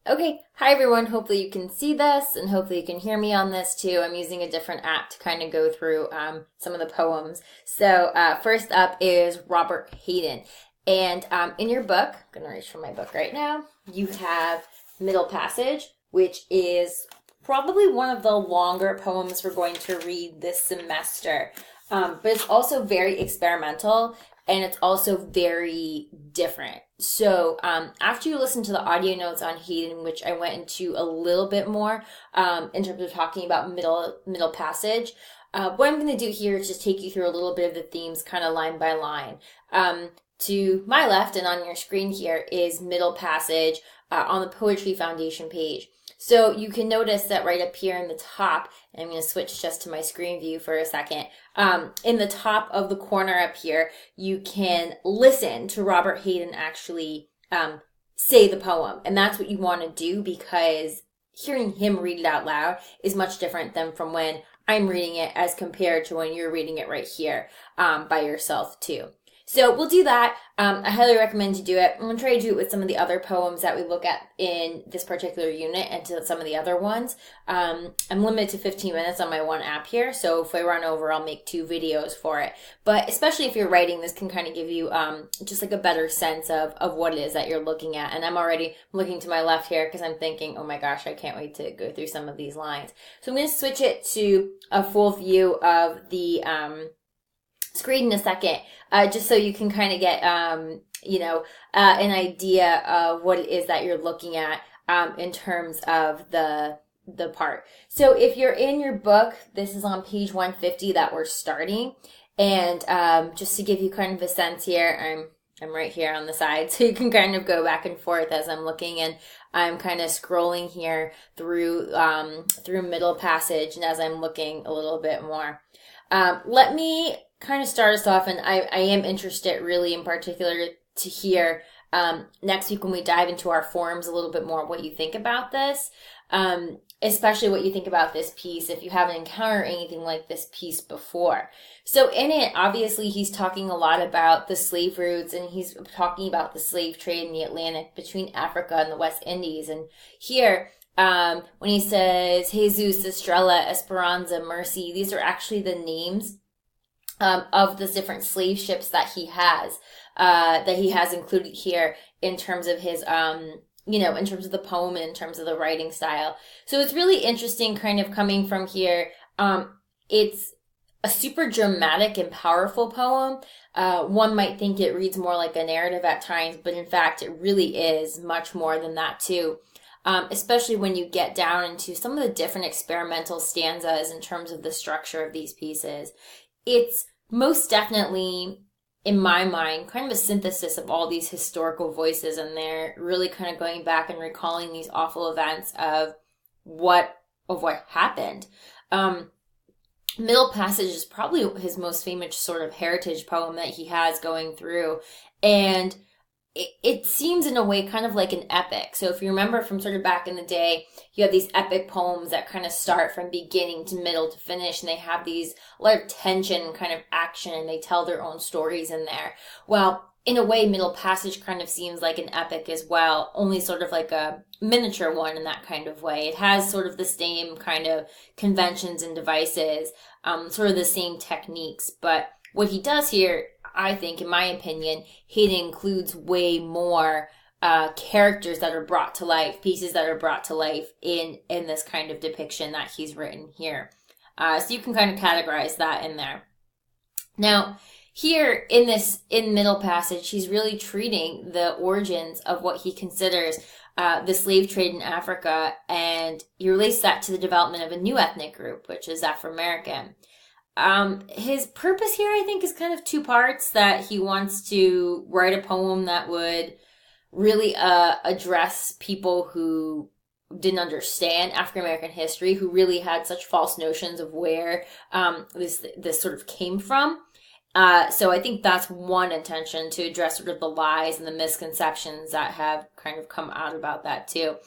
Okay, hi everyone. Hopefully you can see this and hopefully you can hear me on this too. I'm using a different app to kind of go through some of the poems. So first up is Robert Hayden. And in your book, I'm going to reach for my book right now, you have Middle Passage, which is probably one of the longer poems we're going to read this semester. But it's also very experimental and it's also very different. So after you listen to the audio notes on Hayden, which I went into a little bit more in terms of talking about middle passage, what I'm going to do here is just take you through a little bit of the themes kind of line by line. To my left and on your screen here is Middle Passage on the Poetry Foundation page. So you can notice that right up here in the top, and I'm going to switch just to my screen view for a second. In the top of the corner up here, you can listen to Robert Hayden actually say the poem. And that's what you want to do because hearing him read it out loud is much different than from when I'm reading it as compared to when you're reading it right here by yourself too. So we'll do that. I highly recommend you do it. I'm going to try to do it with some of the other poems that we look at in this particular unit and to some of the other ones. I'm limited to 15 minutes on my one app here, so if I run over, I'll make 2 videos for it. But especially if you're writing, this can kind of give you just like a better sense of what it is that you're looking at. And I'm already looking to my left here because I'm thinking, oh my gosh, I can't wait to go through some of these lines. So I'm going to switch it to a full view of the screen in a second, just so you can kind of get, an idea of what it is that you're looking at in terms of the part. So if you're in your book, this is on page 150 that we're starting. And just to give you kind of a sense here, I'm right here on the side, so you can kind of go back and forth as I'm looking, and I'm kind of scrolling here through Middle Passage, and as I'm looking a little bit more. Let me kind of start us off, and I am interested really in particular to hear next week when we dive into our forums a little bit more what you think about this, especially what you think about this piece if you haven't encountered anything like this piece before. So in it, obviously, he's talking a lot about the slave routes, and he's talking about the slave trade in the Atlantic between Africa and the West Indies. And here, when he says Jesus, Estrella, Esperanza, Mercy, these are actually the names of the different slave ships that he has included here in terms of his, in terms of the poem and in terms of the writing style. So it's really interesting kind of coming from here. It's a super dramatic and powerful poem. One might think it reads more like a narrative at times, but in fact, it really is much more than that too. Especially when you get down into some of the different experimental stanzas in terms of the structure of these pieces. It's most definitely, in my mind, kind of a synthesis of all these historical voices, and they're really kind of going back and recalling these awful events of what happened. Middle Passage is probably his most famous sort of heritage poem that he has going through, and it seems in a way kind of like an epic. So if you remember from sort of back in the day, you have these epic poems that kind of start from beginning to middle to finish, and they have these a lot of tension and kind of action, and they tell their own stories in there. Well, in a way, Middle Passage kind of seems like an epic as well, only sort of like a miniature one in that kind of way. It has sort of the same kind of conventions and devices, sort of the same techniques, but what he does here, I think, in my opinion, Hayden includes way more characters that are brought to life, pieces that are brought to life in this kind of depiction that he's written here. So you can kind of categorize that in there. Now, here in Middle Passage, he's really treating the origins of what he considers the slave trade in Africa, and he relates that to the development of a new ethnic group, which is Afro-American. His purpose here, I think, is kind of 2 parts, that he wants to write a poem that would really address people who didn't understand African American history, who really had such false notions of where this sort of came from. So I think that's one intention, to address sort of the lies and the misconceptions that have kind of come out about that too.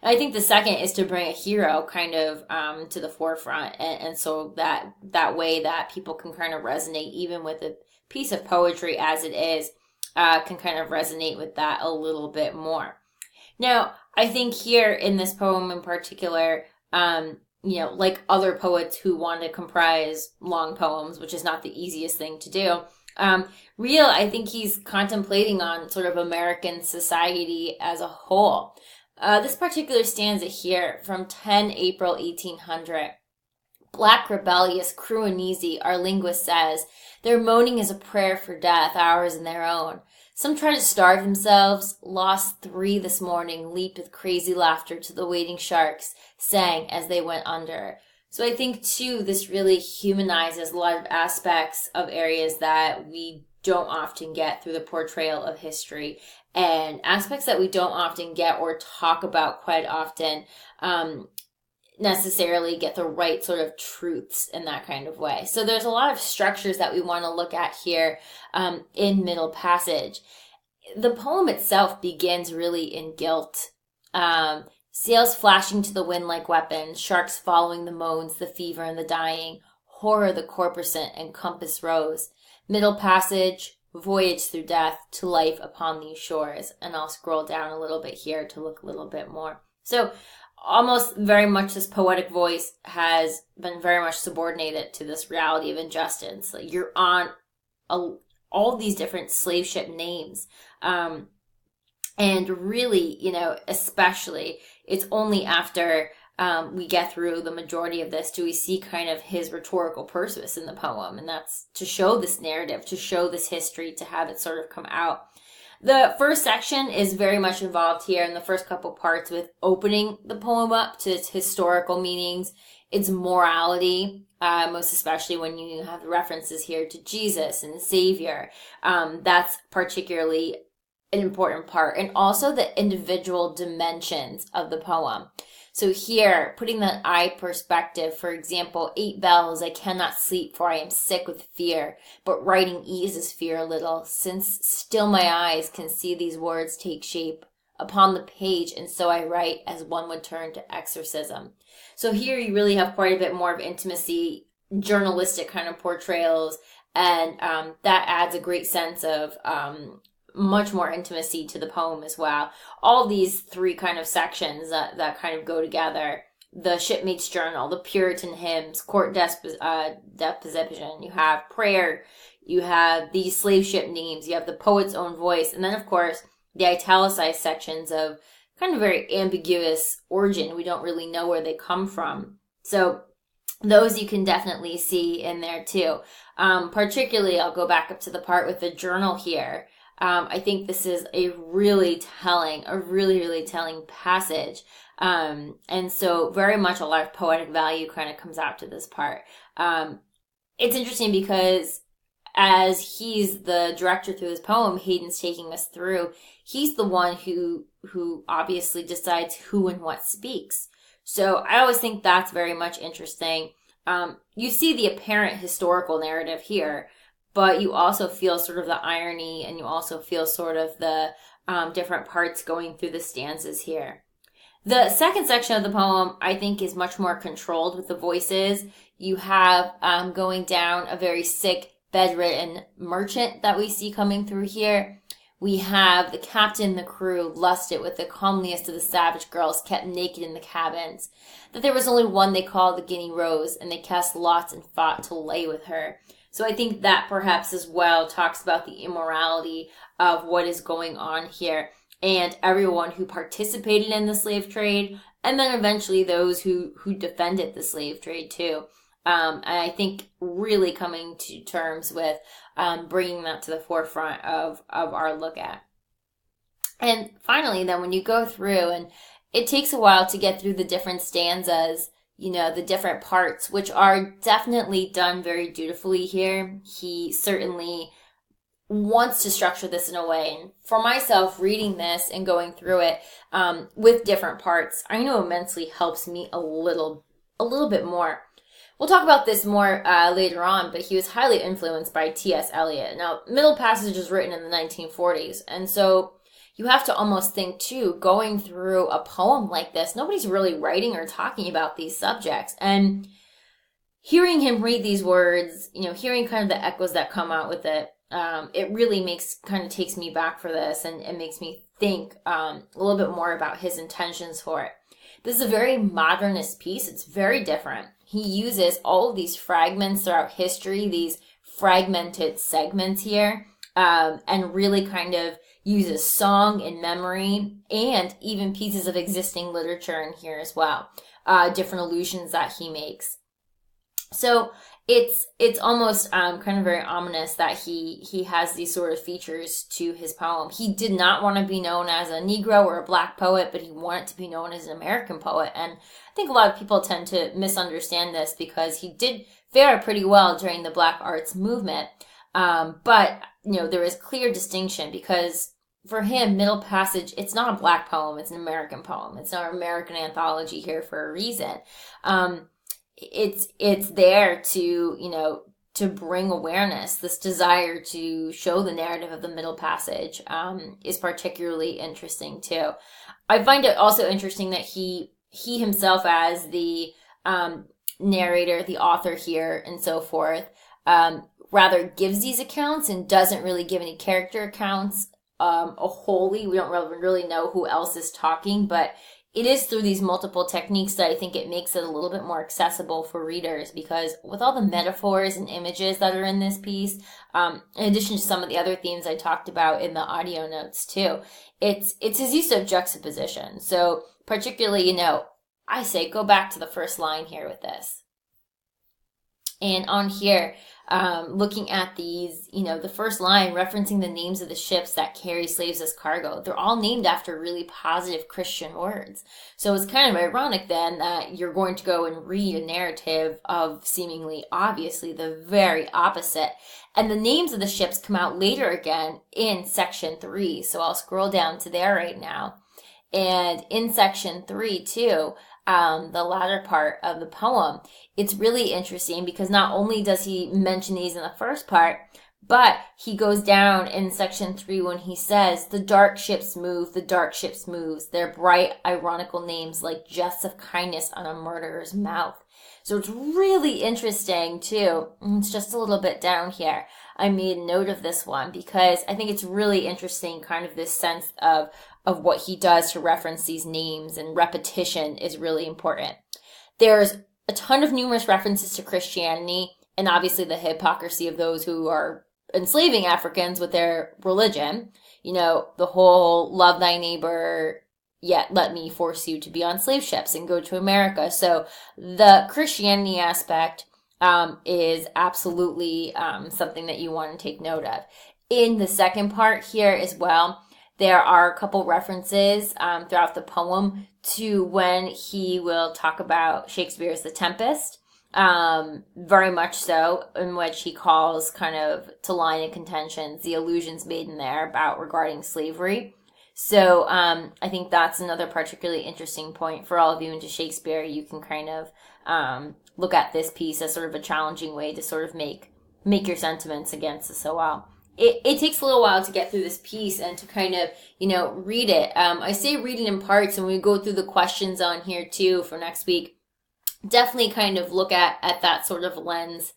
I think the second is to bring a hero kind of to the forefront, and so that way that people can kind of resonate, even with a piece of poetry as it is, can kind of resonate with that a little bit more. Now, I think here in this poem in particular, like other poets who want to comprise long poems, which is not the easiest thing to do, Real, I think he's contemplating on sort of American society as a whole. This particular stanza here from 10 April 1800. Black, rebellious, cruel and easy, our linguist says, their moaning is a prayer for death, ours and their own. Some try to starve themselves, lost 3 this morning, leaped with crazy laughter to the waiting sharks, sang as they went under. So I think, too, this really humanizes a lot of aspects of areas that we don't often get through the portrayal of history, and aspects that we don't often get or talk about quite often, necessarily get the right sort of truths in that kind of way. So there's a lot of structures that we want to look at here in Middle Passage. The poem itself begins really in guilt. Sails flashing to the wind like weapons, sharks following the moans, the fever and the dying, horror the corposant and compass rose. Middle Passage, voyage through death to life upon these shores. And I'll scroll down a little bit here to look a little bit more. So almost very much this poetic voice has been very much subordinated to this reality of injustice. Like you're on all these different slave ship names. And really, especially, it's only after we get through the majority of this do we see kind of his rhetorical purpose in the poem. And that's to show this narrative, to show this history, to have it sort of come out. The first section is very much involved here in the first couple parts with opening the poem up to its historical meanings, its morality, most especially when you have references here to Jesus and the Savior. That's particularly an important part. And also the individual dimensions of the poem. So here, putting that I perspective, for example, 8 bells, I cannot sleep for I am sick with fear, but writing eases fear a little, since still my eyes can see these words take shape upon the page, and so I write as one would turn to exorcism. So here you really have quite a bit more of intimacy, journalistic kind of portrayals, and that adds a great sense of much more intimacy to the poem as well. All these 3 kind of sections that kind of go together. The shipmate's journal, the Puritan hymns, court deposition, you have prayer, you have these slave ship names, you have the poet's own voice, and then of course the italicized sections of kind of very ambiguous origin. We don't really know where they come from. So those you can definitely see in there too. Particularly, I'll go back up to the part with the journal here. I think this is a really telling passage. And so very much a lot of poetic value kind of comes out to this part. It's interesting because as he's the director through this poem, Hayden's taking us through, he's the one who obviously decides who and what speaks. So I always think that's very much interesting. You see the apparent historical narrative here, but you also feel sort of the irony, and you also feel sort of the different parts going through the stanzas here. The second section of the poem, I think, is much more controlled with the voices. You have going down a very sick, bedridden merchant that we see coming through here. We have the captain, the crew, lusted with the comeliest of the savage girls kept naked in the cabins. That there was only one they called the Guinea Rose, and they cast lots and fought to lay with her. So I think that perhaps as well talks about the immorality of what is going on here and everyone who participated in the slave trade, and then eventually those who defended the slave trade too. And I think really coming to terms with bringing that to the forefront of our look at. And finally, then when you go through, and it takes a while to get through the different stanzas, the different parts, which are definitely done very dutifully here. He certainly wants to structure this in a way. And for myself, reading this and going through it with different parts, I know immensely helps me a little bit more. We'll talk about this more later on, but he was highly influenced by T.S. Eliot. Now, Middle Passage is written in the 1940s, and so you have to almost think, too, going through a poem like this, nobody's really writing or talking about these subjects. And hearing him read these words, hearing kind of the echoes that come out with it, it really takes me back for this, and it makes me think a little bit more about his intentions for it. This is a very modernist piece. It's very different. He uses all of these fragments throughout history, these fragmented segments here, and really kind of uses song and memory and even pieces of existing literature in here as well. Different allusions that he makes. So it's almost kind of very ominous that he has these sort of features to his poem. He did not want to be known as a Negro or a Black poet, but he wanted to be known as an American poet. And I think a lot of people tend to misunderstand this because he did fare pretty well during the Black arts movement. But, there is clear distinction because for him, Middle Passage, it's not a Black poem, it's an American poem. It's not an American anthology here for a reason. It's there to, to bring awareness. This desire to show the narrative of the Middle Passage, is particularly interesting too. I find it also interesting that he himself as the, narrator, the author here and so forth, rather gives these accounts and doesn't really give any character accounts, wholly. We don't really know who else is talking, but it is through these multiple techniques that I think it makes it a little bit more accessible for readers, because with all the metaphors and images that are in this piece, in addition to some of the other themes I talked about in the audio notes too, it's his use of juxtaposition. So particularly, I say go back to the first line here with this. And on here, looking at these, the first line referencing the names of the ships that carry slaves as cargo, they're all named after really positive Christian words. So it's kind of ironic then that you're going to go and read a narrative of seemingly obviously the very opposite. And the names of the ships come out later again in section 3. So I'll scroll down to there right now. And in section 3 too, the latter part of the poem, it's really interesting because not only does he mention these in the first part, but he goes down in section 3 when he says, the dark ships move, the dark ships moves, their bright, ironical names like jests of kindness on a murderer's mouth. So it's really interesting too. It's just a little bit down here. I made note of this one because I think it's really interesting, kind of this sense of what he does to reference these names, and repetition is really important. There's a ton of numerous references to Christianity and obviously the hypocrisy of those who are enslaving Africans with their religion. The whole love thy neighbor, yet let me force you to be on slave ships and go to America. So the Christianity aspect is absolutely something that you want to take note of. In the second part here as well, there are a couple references throughout the poem to when he will talk about Shakespeare's The Tempest, very much so, in which he calls kind of to line and contentions the allusions made in there about regarding slavery. So I think that's another particularly interesting point for all of you into Shakespeare. You can kind of look at this piece as sort of a challenging way to sort of make your sentiments against the Sowell. It takes a little while to get through this piece and to kind of, read it. I say read it in parts, and we go through the questions on here too for next week. Definitely kind of look at that sort of lens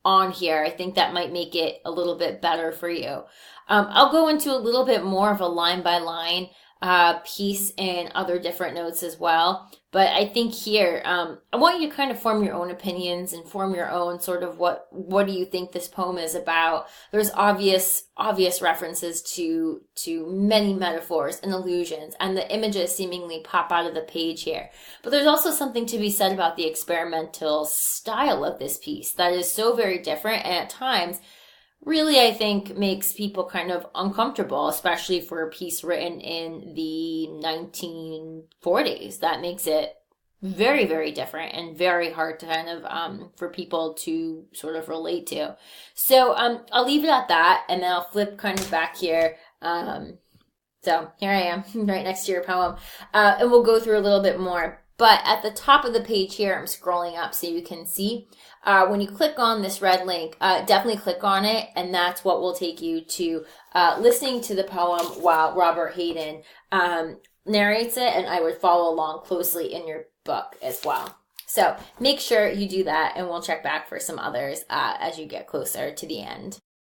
on here. I think that might make it a little bit better for you. I'll go into a little bit more of a line by line piece and other different notes as well. But I think here, I want you to kind of form your own opinions and form your own sort of what do you think this poem is about. There's obvious references to many metaphors and allusions, and the images seemingly pop out of the page here. But there's also something to be said about the experimental style of this piece that is so very different, and at times really, I think, makes people kind of uncomfortable, especially for a piece written in the 1940s. That makes it very, very different and very hard to kind of, for people to sort of relate to. So, I'll leave it at that, and then I'll flip kind of back here. So here I am, right next to your poem, and we'll go through a little bit more. But at the top of the page here, I'm scrolling up so you can see. When you click on this red link, definitely click on it, and that's what will take you to listening to the poem while Robert Hayden narrates it, and I would follow along closely in your book as well. So make sure you do that, and we'll check back for some others as you get closer to the end.